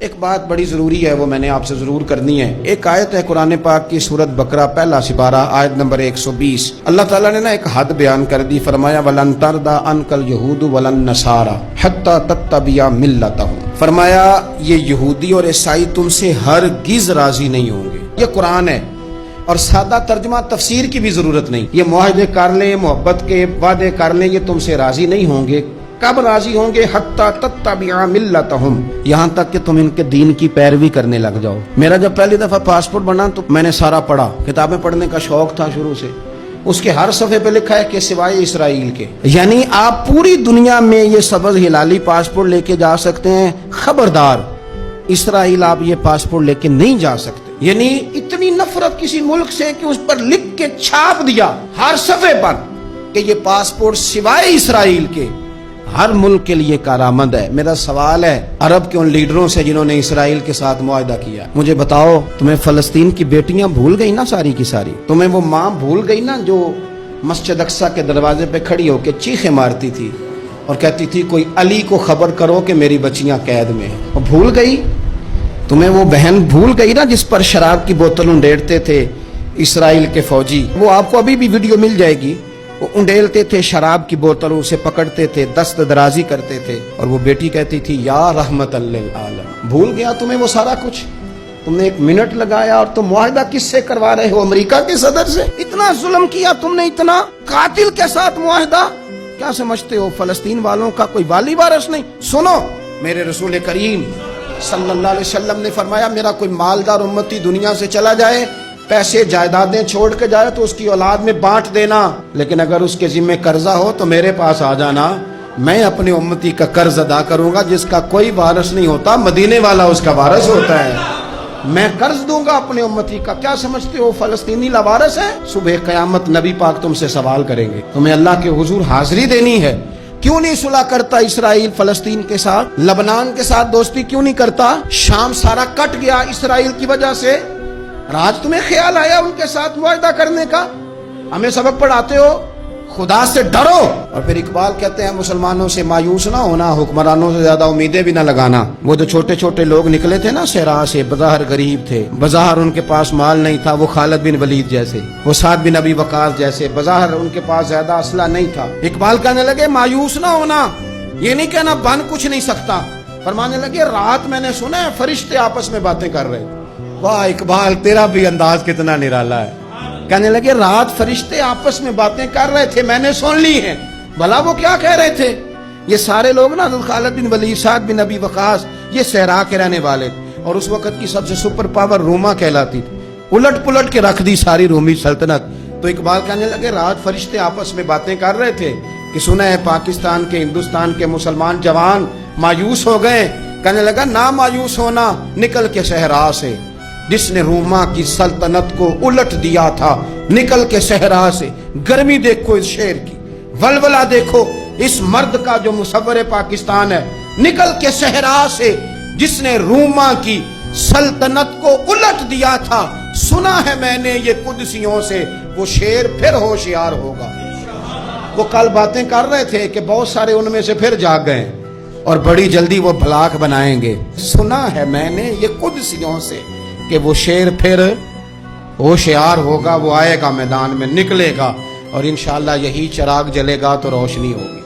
ایک بات بڑی ضروری ہے، وہ میں نے آپ سے ضرور کرنی ہے۔ ایک آیت ہے قرآن پاک کی سورۃ بقرہ پہلا سپارہ آیت نمبر 120۔ اللہ تعالیٰ نے ایک حد بیان کر دی، فرمایا وَلَن تَرْضَىٰ عَنْكَ الْيَهُودُ وَلَا النَّصَارَىٰ حَتَّىٰ تَتَّبِعَ مِلَّتَهُمْ۔ فرمایا یہ یہودی اور عیسائی تم سے ہرگز راضی نہیں ہوں گے۔ یہ قرآن ہے اور سادہ ترجمہ تفسیر کی بھی ضرورت نہیں۔ یہ معاہدے کر لیں، محبت کے وعدے کر لیں، یہ تم سے راضی نہیں ہوں گے۔ کب راضی ہوں گے؟ حتی تتبع ملتہم، یہاں تک کہ تم ان کے دین کی پیروی کرنے لگ جاؤ۔ میرا جب پہلی دفعہ پاسپورٹ بنا تو میں نے سارا پڑھا، کتابیں پڑھنے کا شوق تھا شروع سے۔ اس کے ہر صفحے پہ لکھا ہے کہ سوائے اسرائیل کے، یعنی آپ پوری دنیا میں یہ سبز ہلالی پاسپورٹ لے کے جا سکتے ہیں، خبردار اسرائیل آپ یہ پاسپورٹ لے کے نہیں جا سکتے۔ یعنی اتنی نفرت کسی ملک سے کہ اس پر لکھ کے چھاپ دیا ہر صفحے پر کہ یہ پاسپورٹ سوائے اسرائیل کے ہر ملک کے لیے کارآمد ہے۔ میرا سوال ہے عرب کے ان لیڈروں سے جنہوں نے اسرائیل کے ساتھ معاہدہ کیا، مجھے بتاؤ تمہیں فلسطین کی بیٹیاں بھول گئی نا ساری کی ساری؟ تمہیں وہ ماں بھول گئی نا جو مسجد اقصی کے دروازے پہ کھڑی ہو کے چیخیں مارتی تھی اور کہتی تھی کوئی علی کو خبر کرو کہ میری بچیاں قید میں ہیں؟ وہ بھول گئی؟ تمہیں وہ بہن بھول گئی نا جس پر شراب کی بوتل انڈیلتے تھے اسرائیل کے فوجی؟ وہ آپ کو ابھی بھی ویڈیو مل جائے گی۔ وہ انڈیلتے تھے شراب کی بوتل، اسے پکڑتے تھے، دست درازی کرتے تھے، اور وہ بیٹی کہتی تھی یا رحمت للعالم۔ بھول گیا تمہیں وہ سارا کچھ؟ تم نے ایک منٹ لگایا اور تم معاہدہ کس سے کروا رہے ہو؟ امریکہ کے صدر سے؟ اتنا ظلم کیا تم نے، اتنا قاتل کے ساتھ معاہدہ؟ کیا سمجھتے ہو فلسطین والوں کا کوئی والی وارث نہیں؟ سنو، میرے رسول کریم صلی اللہ علیہ وسلم نے فرمایا میرا کوئی مالدار امتی دنیا سے چلا جائے، پیسے جائیدادیں چھوڑ کے جائے تو اس کی اولاد میں بانٹ دینا، لیکن اگر اس کے ذمہ قرضہ ہو تو میرے پاس آ جانا، میں اپنے امتی کا قرض ادا کروں گا۔ جس کا کوئی وارث نہیں ہوتا مدینے والا اس کا وارث ہوتا ہے، میں قرض دوں گا اپنے امتی کا۔ کیا سمجھتے ہو فلسطینی لاوارث ہے؟ صبح قیامت نبی پاک تم سے سوال کریں گے، تمہیں اللہ کے حضور حاضری دینی ہے۔ کیوں نہیں صلح کرتا اسرائیل فلسطین کے ساتھ؟ لبنان کے ساتھ دوستی کیوں نہیں کرتا؟ شام سارا کٹ گیا اسرائیل کی وجہ سے، آج تمہیں خیال آیا ان کے ساتھ معاہدہ کرنے کا؟ ہمیں سبق پڑھاتے ہو، خدا سے ڈرو۔ اور پھر اقبال کہتے ہیں مسلمانوں سے مایوس نہ ہونا، حکمرانوں سے زیادہ امیدیں بھی نہ لگانا۔ وہ جو چھوٹے چھوٹے لوگ نکلے تھے نا صحرا سے، بظاہر غریب تھے، بظاہر ان کے پاس مال نہیں تھا، وہ خالد بن ولید جیسے، وہ سعد بن ابی وقاص جیسے، بظاہر ان کے پاس زیادہ اسلحہ نہیں تھا۔ اقبال کہنے لگے مایوس نہ ہونا، یہ نہیں کہنا بن کچھ نہیں سکتا، فرمانے لگے رات میں نے سنا ہے فرشتے آپس میں باتیں کر رہے۔ واہ اقبال، تیرا بھی انداز کتنا نرالا ہے۔ کہنے لگے رات فرشتے آپس میں باتیں کر رہے تھے، میں نے سن لی ہیں۔ بھلا وہ کیا کہہ رہے تھے؟ یہ سارے لوگ نا خالد بن ولید، سعد بن ابی وقاص، یہ صحرا کے رہنے والے، اور اس وقت کی سب سے سپر پاور روما کہلاتی تھی، الٹ پلٹ کے رکھ دی ساری رومی سلطنت۔ تو اقبال کہنے لگے رات فرشتے آپس میں باتیں کر رہے تھے کہ سنا ہے پاکستان کے، ہندوستان کے مسلمان جوان مایوس ہو گئے۔ کہنے لگا نہ مایوس ہونا، نکل کے صحرا سے، جس نے روما کی سلطنت کو الٹ دیا تھا، نکل کے صحرا سے۔ گرمی دیکھو اس شعر کی، ولولہ دیکھو اس مرد کا جو مصور پاکستان ہے، نکل کے صحرا سے جس نے روما کی سلطنت کو الٹ دیا تھا، سنا ہے میں نے یہ قدسیوں سے، وہ شیر پھر ہوشیار ہوگا۔ وہ کل باتیں کر رہے تھے کہ بہت سارے ان میں سے پھر جاگ گئے اور بڑی جلدی وہ بلاک بنائیں گے۔ سنا ہے میں نے یہ قدسیوں سے کہ وہ شیر پھر ہوشیار ہوگا، وہ آئے گا میدان میں، نکلے گا، اور انشاءاللہ یہی چراغ جلے گا تو روشنی ہوگی۔